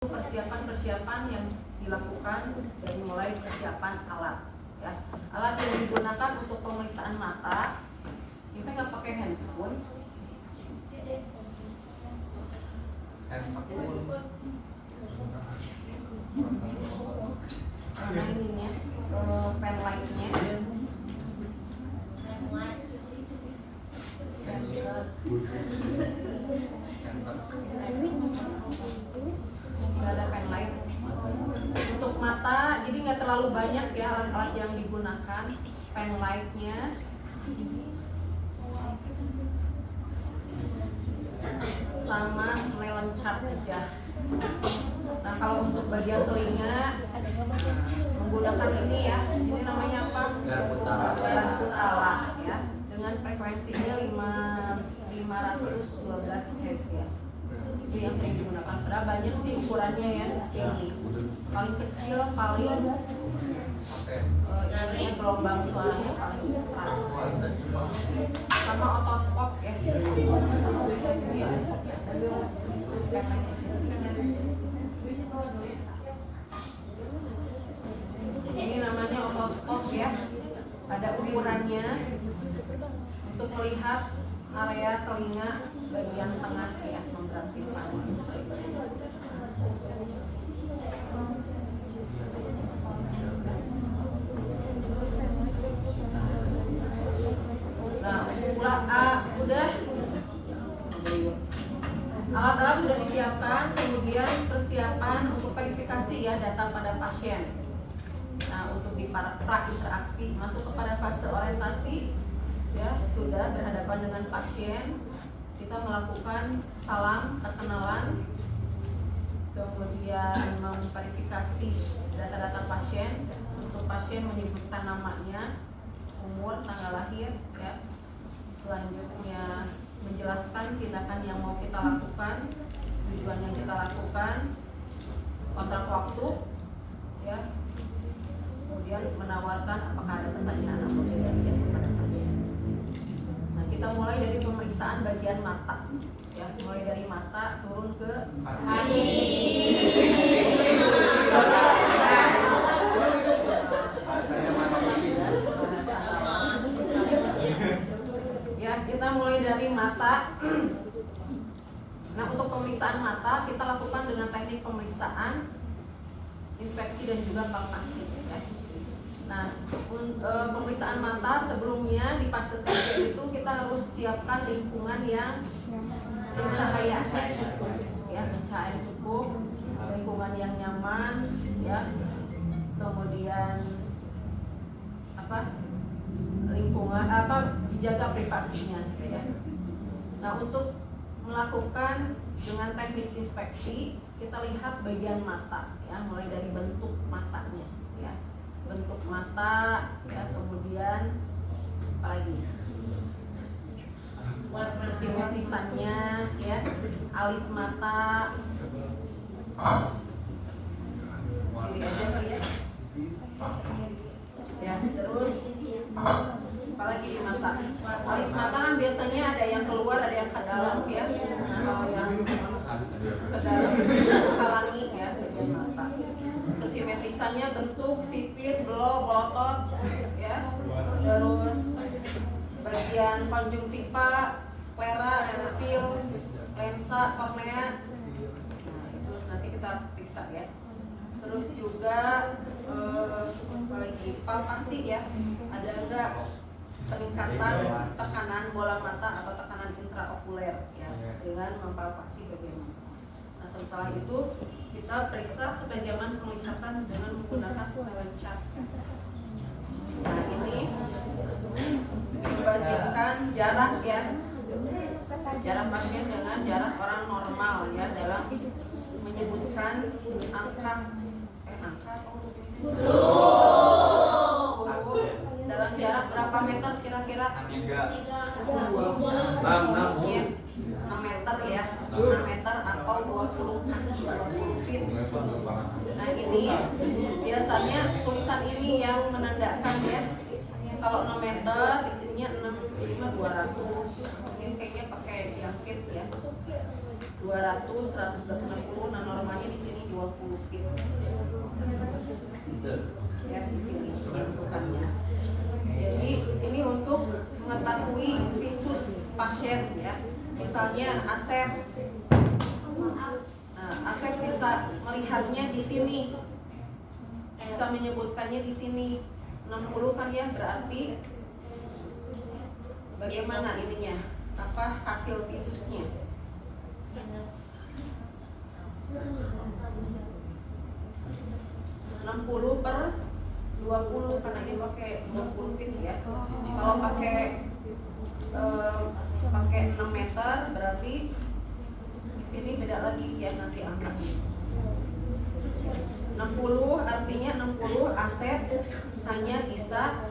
Persiapan-persiapan yang dilakukan dari mulai persiapan alat ya. Alat yang digunakan untuk pemeriksaan mata kita nggak pakai handscoon. Nah ininya pen lightnya ada pen light untuk mata, jadi nggak terlalu banyak ya alat-alat yang digunakan. Pen lightnya sama nylon cap aja. Nah kalau untuk bagian telinga menggunakan ini ya, ini namanya apa? Garpu tala ya, dengan frekuensinya 512 Hz ya. Itu yang sering digunakan. Karena banyak sih ukurannya ya, ini paling kecil, paling ini gelombang suaranya paling keras. Sama otoskop ya. Ini namanya otoskop ya. Ada ukurannya untuk melihat area telinga bagian tengah ya, memperhatikan. Nah, udah alat-alat sudah disiapkan, kemudian persiapan untuk verifikasi ya data pada pasien. Nah, untuk di pra-interaksi masuk kepada fase orientasi ya, sudah berhadapan dengan pasien, kita melakukan salam perkenalan, kemudian memverifikasi data-data pasien. Untuk pasien menyebutkan namanya, umur, tanggal lahir ya. Selanjutnya menjelaskan tindakan yang mau kita lakukan, tujuan yang kita lakukan, kontrak waktu ya. Kemudian menawarkan apakah ada pertanyaan atau tidak kepada pasien. Nah, kita mulai dari pemeriksaan bagian mata ya, mulai dari mata turun ke hati. Ya, kita mulai dari mata. Nah, untuk pemeriksaan mata kita lakukan dengan teknik pemeriksaan, inspeksi dan juga palpasi ya. Nah, pemeriksaan mata sebelumnya di fase 3 itu kita harus siapkan lingkungan yang pencahayaannya cukup ya, pencahayaan cukup, lingkungan yang nyaman ya. Kemudian lingkungan dijaga privasinya ya. Nah, untuk melakukan dengan teknik inspeksi kita lihat bagian mata ya, mulai dari bentuk matanya ya, bentuk mata ya, kemudian apalagi kesimetrisannya ya, alis mata, diri aja kali ya, terus apalagi di mata, alis mata kan biasanya ada yang keluar, ada yang ke dalam ya. Nah, kalau yang ke dalam bisa menghalangi ya bagian mata. Kesimetrisannya bentuk, sipit, belok, belotot ya. Terus bagian konjungtiva, sklera, pupil, lensa, kornea. Nah, itu nanti kita periksa ya. Terus juga apalagi palpasi ya, ada enggak peningkatan tekanan bola mata atau tekanan intraokuler ya, dengan mempalpasi bagian mata. Nah, setelah itu kita periksa ketajaman penglihatan dengan menggunakan nylon cap. Nah, ini membandingkan jarak ya, jarak pasien dengan jarak orang normal ya, dalam menyebutkan angka dalam jarak berapa meter kira-kira? 6 meter ya, 6 meter atau 20 feet. Nah, ini biasanya tulisan ini yang menandakan ya. Kalau 6 meter di sininya 6,5 200. Ini kayaknya pakai yang feet ya. 200, 180. Nah normalnya di sini 20 feet. Ya di sini bentukannya. Jadi ini untuk mengetahui visus pasien ya. Misalnya Asep, nah, Asep bisa melihatnya di sini, bisa menyebutkannya di sini 60 kan ya, berarti bagaimana ininya? Apa hasil visusnya? 60 per 20 karena ini pakai 20 feet ya. Kalau pakai 6 meter berarti di sini beda lagi ya nanti angkanya. 60 artinya 60 Asep hanya bisa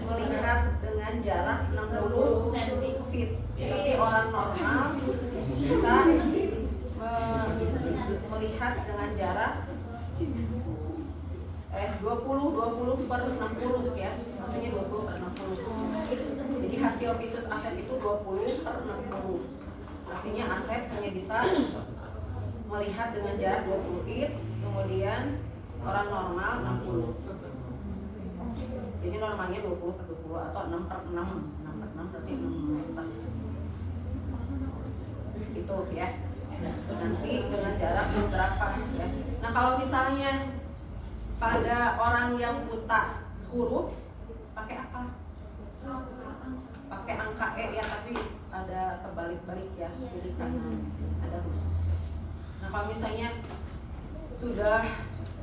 melihat dengan jarak 60 feet. Tapi orang normal bisa melihat dengan jarak 20 per 60 ya. Maksudnya 20 per 60. Jadi hasil visus Asep itu 20 per 60. Artinya Asep hanya bisa melihat dengan jarak 20 feet, kemudian orang normal 60. Jadi normalnya 20 per 20 atau 6 per 6. 6 per 6 berarti 6 meter. Itu ya. Nanti dengan jarak berapa ya. Nah kalau misalnya pada orang yang buta huruf pakai apa? Pakai angka E ya, tapi ada kebalik-balik ya, kiri kanan ada khusus. Nah kalau misalnya sudah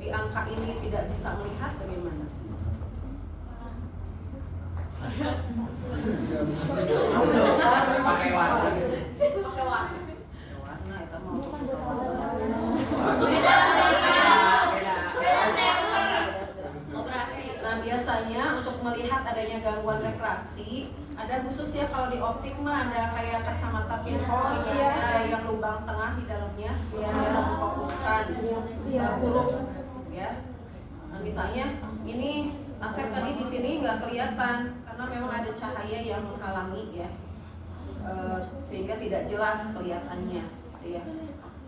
di angka ini tidak bisa melihat bagaimana? Pakai warna gitu. Pakai warna itu mau Nah biasanya untuk melihat adanya gangguan refraksi ada khusus ya, kalau di optik mah ada kayak kacamata pinhole, ada yang lubang tengah di dalamnya yang bisa memfokuskan huruf ya. Nah misalnya ini Asep tadi di sini nggak kelihatan karena memang ada cahaya yang menghalangi ya, sehingga tidak jelas kelihatannya ya.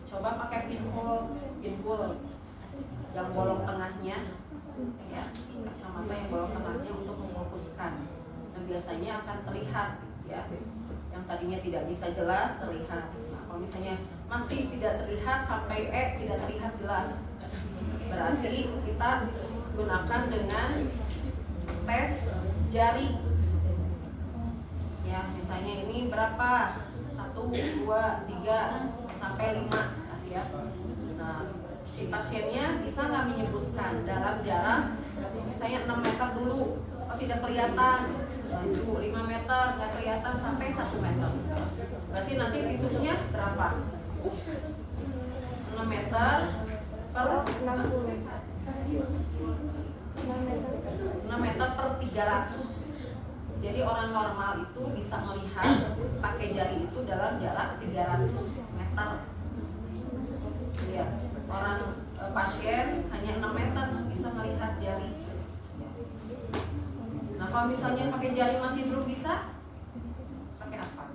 Coba pakai pinhole yang bolong tengahnya ya, kacamata yang bolong tengahnya untuk memfokuskan. Nah biasanya akan terlihat ya, yang tadinya tidak bisa jelas terlihat. Nah, kalau misalnya masih tidak terlihat sampai tidak terlihat jelas, berarti kita gunakan dengan tes jari ya. Misalnya ini berapa? 1, 2, 3 sampai 5 ya. Nah si pasiennya bisa nggak menyebutkan dalam jarak misalnya 6 meter dulu, oh tidak kelihatan, 5 meter nggak kelihatan, sampai 1 meter. Berarti nanti visusnya berapa? 6 meter per 6 meter per 300. Jadi orang normal itu bisa melihat pakai jari itu dalam jarak 300 meter. Ya, orang pasien hanya 6 meter bisa melihat jari. Nah, kalau misalnya pakai jari masih belum bisa, pakai apa?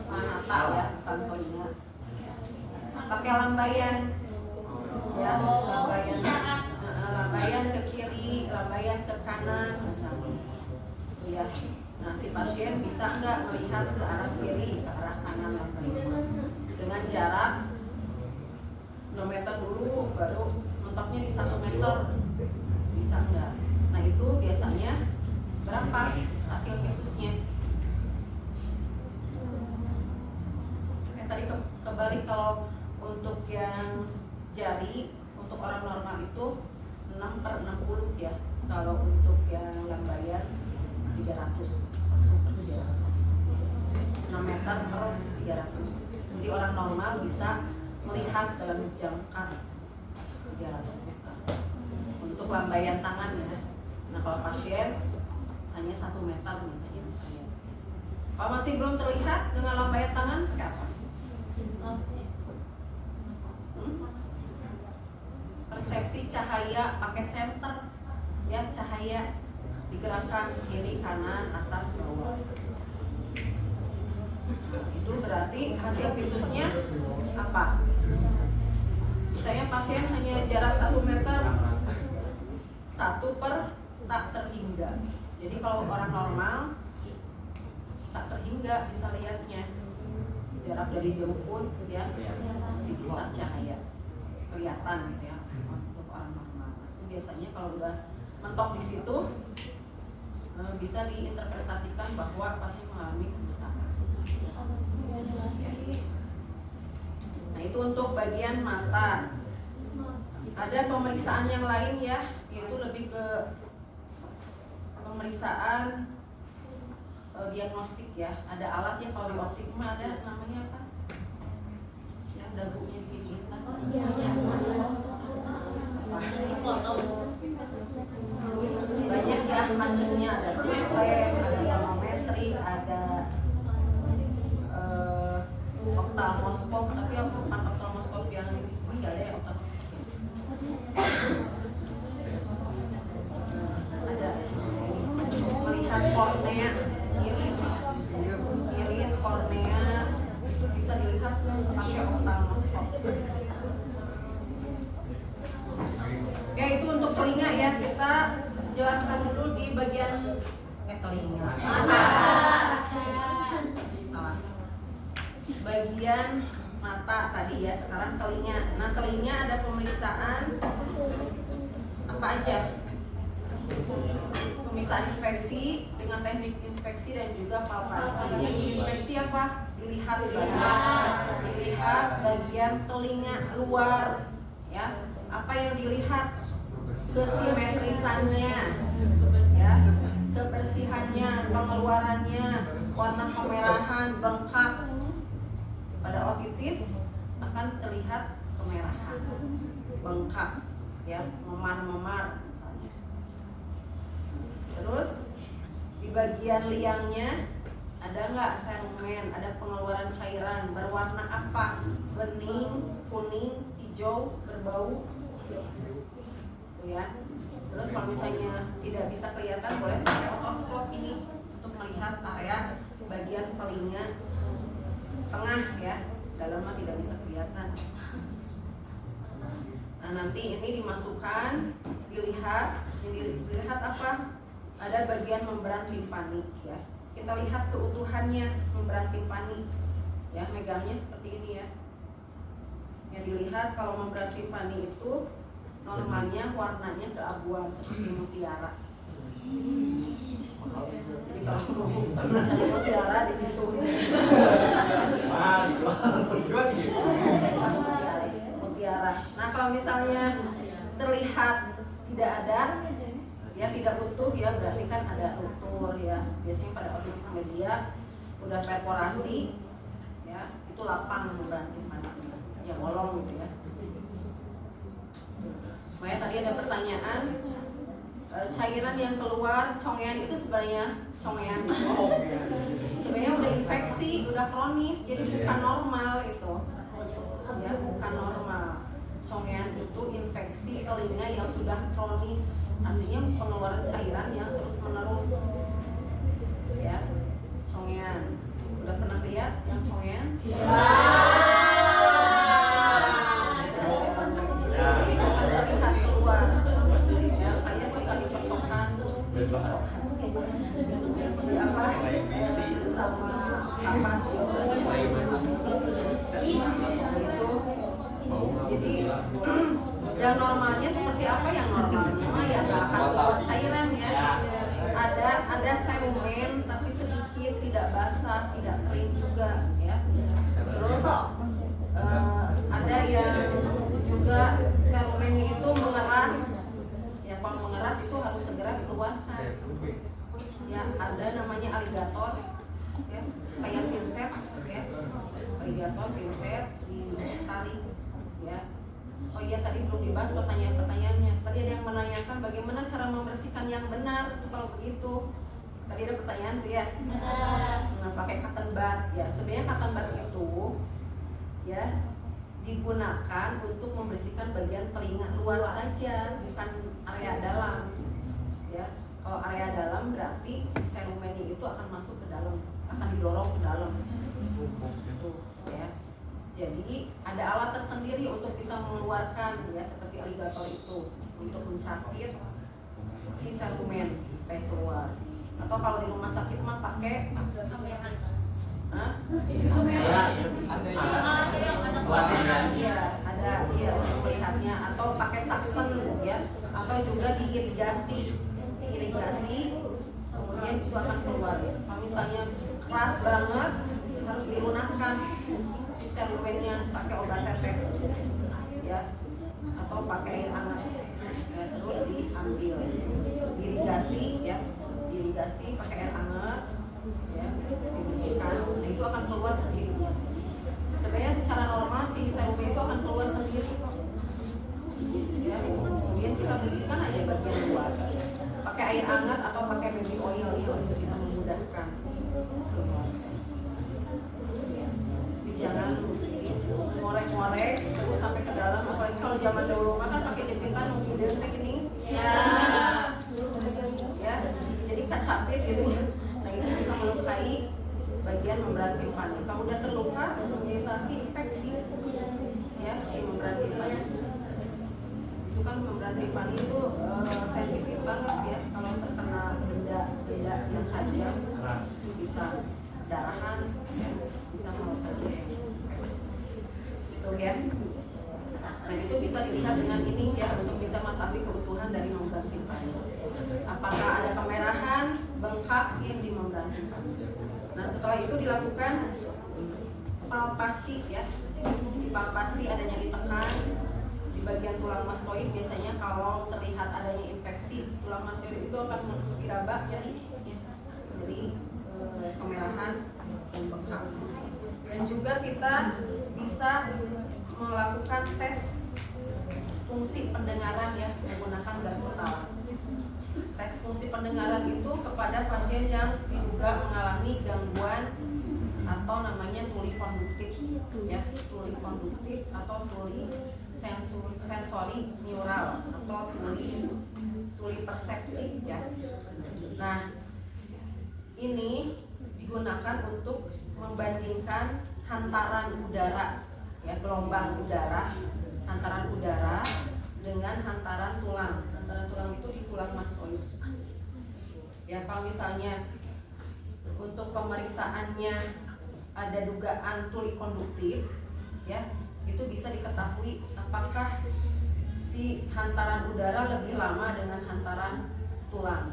Mata ya, bukan telinga. Pakai lambaian. Ya, lambaian ke kiri, lambaian ke kanan misalnya. Ya. Nah, si pasien bisa nggak melihat ke arah kiri, ke arah kanan lambaian dengan jarak 6 meter dulu, baru mentoknya di 1 meter, bisa nggak? Nah itu biasanya berapa hasil visusnya? Tadi kebalik, kalau untuk yang jari untuk orang normal itu 6 per 60 ya. Kalau untuk yang lambaian 300, 6 meter per 300. Jadi orang normal bisa melihat dalam jangka 300 meter untuk lambaian tangan ya. Nah kalau pasien hanya 1 meter misalnya bisa ya. Kalau masih belum terlihat dengan lambaian tangan, pakai apa? Persepsi cahaya pakai senter ya, cahaya digerakkan kiri kanan atas bawah. Itu berarti hasil visusnya apa? Misalnya pasien hanya jarak 1 meter, 1 per tak terhingga. Jadi kalau orang normal tak terhingga bisa lihatnya, jarak dari jauh pun ya masih bisa cahaya kelihatan gitu ya untuk orang normal. Itu biasanya kalau udah mentok di situ bisa diinterpretasikan bahwa pasien mengalami kebutaan. Ya. Nah itu untuk bagian mata. Ada pemeriksaan yang lain ya, yaitu lebih ke pemeriksaan diagnostik ya. Ada alatnya kalau di optik mah ada namanya apa? Yang dagunya gini. Banyak ya macamnya, ada stem, ada termometri, ada oftalmoskop, tapi bukan oftalmoskop yang ini nggak ada ya oftalmoskop. Ada melihat kornea, iris kornea itu bisa dilihat pakai oftalmoskop. Ya itu untuk telinga ya, kita jelaskan dulu di bagian telinga. Salah. Bagian mata tadi ya, sekarang telinga. Nah telinga ada pemeriksaan apa aja? Pemeriksaan inspeksi dengan teknik inspeksi dan juga palpasi. Yang inspeksi apa? Dilihat bagian telinga luar ya. Apa yang dilihat? Kesimetrisannya ya, kebersihannya, pengeluarannya, warna kemerahan, bengkak. Pada otitis akan terlihat kemerahan, bengkak ya, memar-memar misalnya. Terus di bagian liangnya ada nggak serumen, ada pengeluaran cairan berwarna apa? Bening, kuning, hijau, berbau ya. Terus kalau misalnya tidak bisa kelihatan, boleh pakai otoskop ini untuk melihat area bagian telinga tengah ya, dalamnya tidak bisa kelihatan. Nah nanti ini dimasukkan, dilihat apa? Ada bagian membran timpani ya. Kita lihat keutuhannya membran timpani ya, megangnya seperti ini ya. Yang dilihat kalau membran timpani itu normalnya warnanya keabuan seperti mutiara. Jadi kalau cari mutiara di situ. Mutiara. Nah kalau misalnya terlihat tidak ada, ya tidak utuh ya, berarti kan ada ruptur ya. Biasanya pada otitis media udah perforasi, ya itu lapang berarti mana ya, bolong gitu ya. Makanya tadi ada pertanyaan, cairan yang keluar congean itu sebenarnya congean sebenarnya udah infeksi, udah kronis, jadi bukan normal itu ya, bukan normal. Congean itu infeksi telinga yang sudah kronis, artinya pengeluaran cairan yang terus menerus ya. Congean udah pernah lihat yang congean? Terlihat keluar ya, saya suka dicocokkan apa sama kapas itu. Jadi yang normalnya seperti apa? Yang normalnya mah ya nggak akan keluar cairan ya. Ada serumen tapi sedikit, tidak basah, tidak kering juga ya. Terus ada yang juga serumennya itu mengeras ya. Kalau mengeras itu harus segera dikeluarkan ya. Ada namanya aligator ya, kayak pinset ya, aligator pinset ditarik ya. Oh iya, tadi belum dibahas pertanyaannya. Tadi ada yang menanyakan bagaimana cara membersihkan yang benar kalau begitu. Tadi ada pertanyaan tuh ya. Nah, pakai cotton bud ya. Sebenarnya cotton bud itu ya digunakan untuk membersihkan bagian telinga luar saja, bukan area dalam ya. Kalau area dalam berarti si serumennya itu akan masuk ke dalam, akan didorong ke dalam. Ya. Jadi ada alat tersendiri untuk bisa mengeluarkan ya seperti aligator itu untuk mencapit si serumen supaya keluar. Atau kalau di rumah sakit mah pakai iya untuk melihatnya, atau pakai saksen ya, atau juga diirigasi, kemudian itu akan keluar. Kalau misalnya keras banget harus dilunakkan si serumennya pakai obat tetes ya, atau pakai air hangat ya, terus diambil, diirigasi pakai air hangat ya, dibersihkan. Nah itu akan keluar sendirinya. Sebenarnya secara normal si serumen itu akan keluar sendiri ya, kemudian kita bersihkan aja bagian luar pakai air hangat atau pakai baby oil ya, untuk bisa memudahkan. Jangan ngorek-ngorek terus sampai ke dalam, apalagi kalau zaman dahulu kan pakai jepitan mungkin kayak gini ya, jadi kacapit gitu ya. Nah itu bisa melukai bagian membran timpani. Kalau udah terluka mengiritasi infeksi ya si membran timpani. Itu kan membran timpani itu sensitif banget ya, kalau terkena benda yang tajam bisa darahan ya, bisa melukai infeksi itu ya. Nah itu bisa dilihat dengan ini ya, untuk bisa mengetahui keutuhan dari membran timpani. Apakah ada kemerahan, bengkak yang di membran timpani. Nah setelah itu dilakukan palpasi ya, dipalpasi adanya ditekan di bagian tulang mastoid. Biasanya kalau terlihat adanya infeksi tulang mastoid itu akan diraba jadi kemerahan dan bengkak. Dan juga kita bisa melakukan tes fungsi pendengaran ya menggunakan garpu talam. Tes fungsi pendengaran itu kepada pasien yang diduga mengalami gangguan atau namanya tuli konduktif ya, tuli konduktif atau tuli sensori neural atau tuli persepsi ya. Nah ini digunakan untuk membandingkan hantaran udara ya, gelombang udara, hantaran udara dengan hantaran tulang. Hantaran tulang itu di tulang mastoid. Ya kalau misalnya untuk pemeriksaannya ada dugaan tuli konduktif ya, itu bisa diketahui apakah si hantaran udara lebih lama dengan hantaran tulang.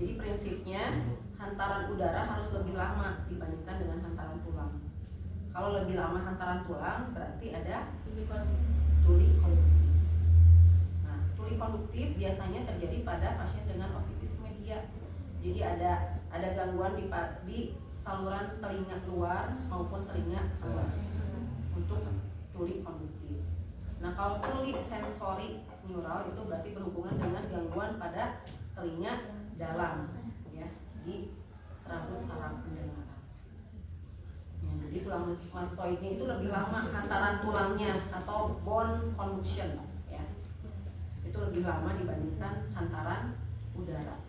Jadi prinsipnya hantaran udara harus lebih lama dibandingkan dengan hantaran tulang. Kalau lebih lama hantaran tulang berarti ada tuli konduktif. Nah, tuli konduktif biasanya terjadi pada pasien dengan otitis media. Jadi ada gangguan di saluran telinga luar maupun telinga luar untuk tuli konduktif. Nah, kalau tuli sensori neural itu berarti berhubungan dengan gangguan pada telinga dalam ya, di serabut saraf pendengaran. Ya, jadi tulang mastoidnya itu lebih lama hantaran tulangnya atau bone conduction ya. Itu lebih lama dibandingkan hantaran udara.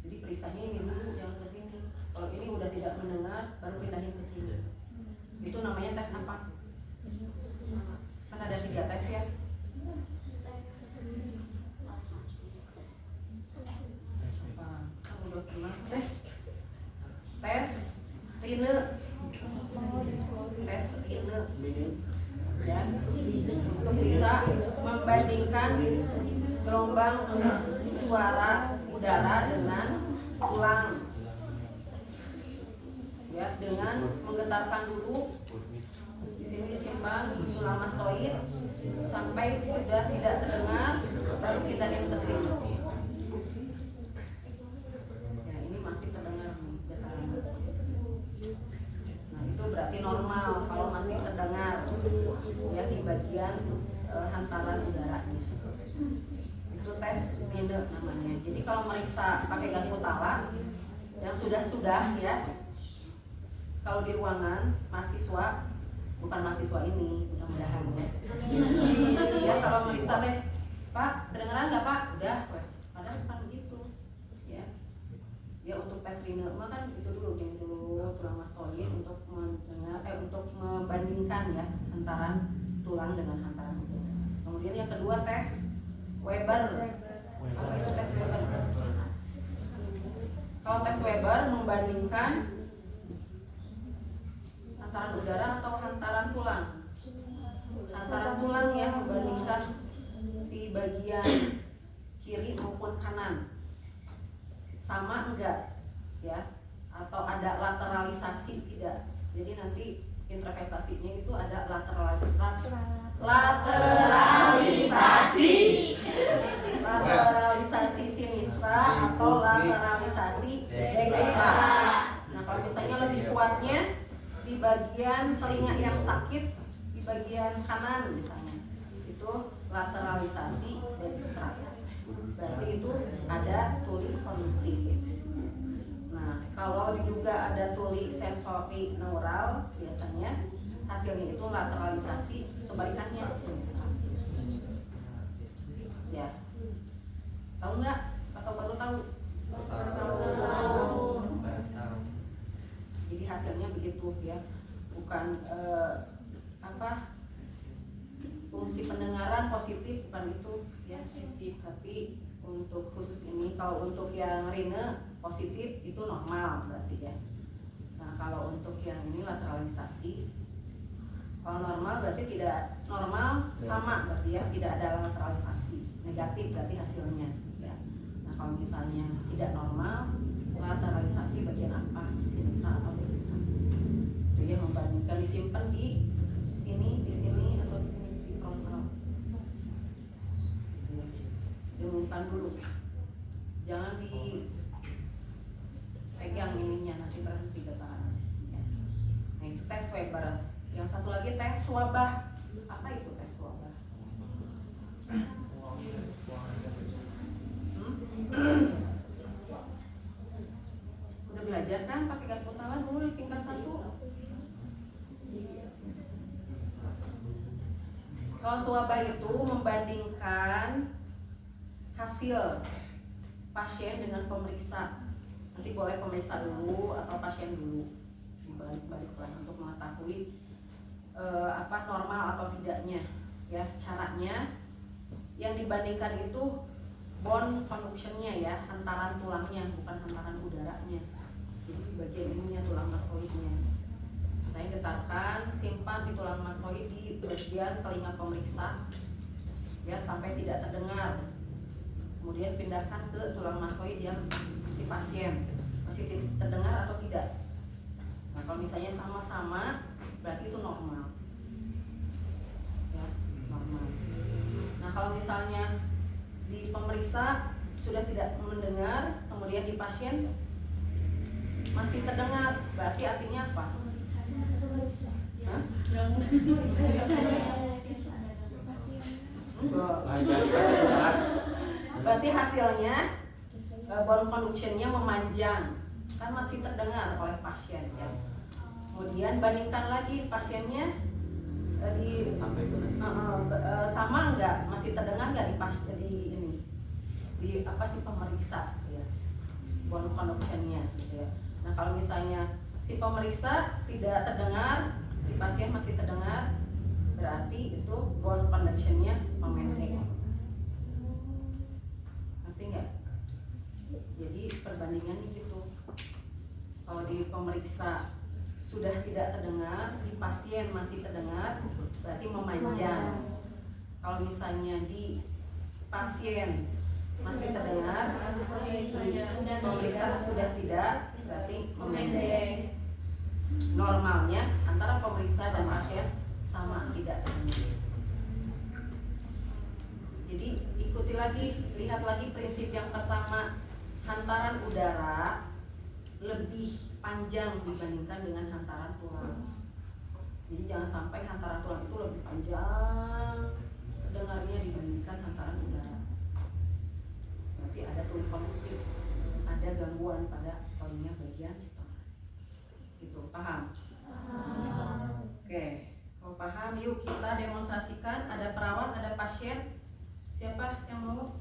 Jadi periksanya ini dulu yang ke sini. Kalau ini udah tidak mendengar baru pindahin ke sini. Itu namanya tes apa? Kan ada 3 tes ya. Tes Rine ya, untuk bisa membandingkan gelombang suara udara dengan tulang ya, dengan menggetarkan dulu di sini disimpan tulang mastoid sampai sudah tidak terdengar baru kita yang ke sini. Ya, ini masih terdengar getaran. Nah, itu berarti normal kalau masih terdengar ya di bagian hantaran udaranya. Itu tes Minde namanya. Jadi kalau meriksa pakai garpu tala yang sudah ya, kalau di ruangan mahasiswa, bukan mahasiswa ini, mudah-mudahan ya. Ya kalau meriksa teh, Pak, kedengeran nggak Pak? Udah, padahal bukan begitu. untuk tes rine mah kan itu dulu gini dulu tulang mastoid untuk untuk membandingkan ya hantaran tulang dengan hantaran udara. Kemudian yang kedua tes Weber. Apa itu tes Weber? Kalau tes Weber membandingkan hantaran udara atau hantaran tulang. Hantaran tulang ya, membandingkan si bagian kiri maupun kanan sama enggak ya, atau ada lateralisasi tidak. Jadi nanti intervestasinya itu ada lateralisasi sinistra atau lateralisasi dextra. Nah kalau misalnya lebih kuatnya di bagian telinga yang sakit di bagian kanan misalnya, itu lateralisasi dextra. Berarti itu ada tuli kognitif. Nah, kalau diduga ada tuli sensori neural, biasanya hasilnya itu lateralisasi sebalikannya sinistra. Ya, tahu nggak? Atau baru tahu? Tahu. Jadi hasilnya begitu ya, bukan fungsi pendengaran positif bukan itu ya, tapi untuk khusus ini kalau untuk yang rine positif itu normal berarti ya. Nah kalau untuk yang ini lateralisasi, kalau normal berarti tidak normal sama berarti ya, tidak ada lateralisasi, negatif berarti hasilnya ya. Nah kalau misalnya tidak normal, lateralisasi bagian apa, sinistra atau dextra, itu ya membandingkan, disimpan di sini atau di sini di frontal. Diumumkan dulu, jangan dipegang ininya, nanti berhenti getarannya ya. Nah itu tes Weber. Yang satu lagi tes wabah. Apa itu tes wabah? Udah belajar kan pakai garpu talan dulu di tingkat 1? Kalau swabah itu membandingkan hasil pasien dengan pemeriksa. Nanti boleh pemeriksa dulu atau pasien dulu, dibalik-baliklah untuk mengetahui normal atau tidaknya ya. Caranya yang dibandingkan itu bone conduction-nya ya, hantaran tulangnya, bukan hantaran udaranya. Jadi bagian ininya tulang mastoidnya. Saya getarkan, simpan di tulang mastoid di bagian telinga pemeriksa ya sampai tidak terdengar. Kemudian pindahkan ke tulang mastoid yang si pasien, masih terdengar atau tidak. Nah kalau misalnya sama-sama berarti itu normal ya, normal. Nah kalau misalnya di pemeriksa sudah tidak mendengar, kemudian di pasien masih terdengar, berarti artinya apa? Hah? Berarti hasilnya bone conduction-nya memanjang, kan masih terdengar oleh pasien ya. Kemudian bandingkan lagi pasiennya sama enggak, masih terdengar enggak di pemeriksa ya, bone conduction-nya gitu ya. Nah kalau misalnya si pemeriksa tidak terdengar, si pasien masih terdengar, berarti itu bone conduction-nya memendek. Ngerti nggak? Jadi perbandingannya gitu. Kalau di pemeriksa sudah tidak terdengar, di pasien masih terdengar, berarti memanjang. Kalau misalnya di pasien masih terdengar, di pemeriksa sudah tidak, berarti memendek. Normalnya antara pemeriksa dan pasien sama, tidak terdengar. Jadi ikuti lagi, lihat lagi prinsip yang pertama, hantaran udara lebih panjang dibandingkan dengan hantaran tulang. Jadi jangan sampai hantaran tulang itu lebih panjang terdengarnya dibandingkan hantaran udara. Berarti ada tuli kognitif, ada gangguan pada telinga bagian tengah. Itu paham? Oke, kalau paham yuk kita demonstrasikan. Ada perawat, ada pasien. Siapa yang mau?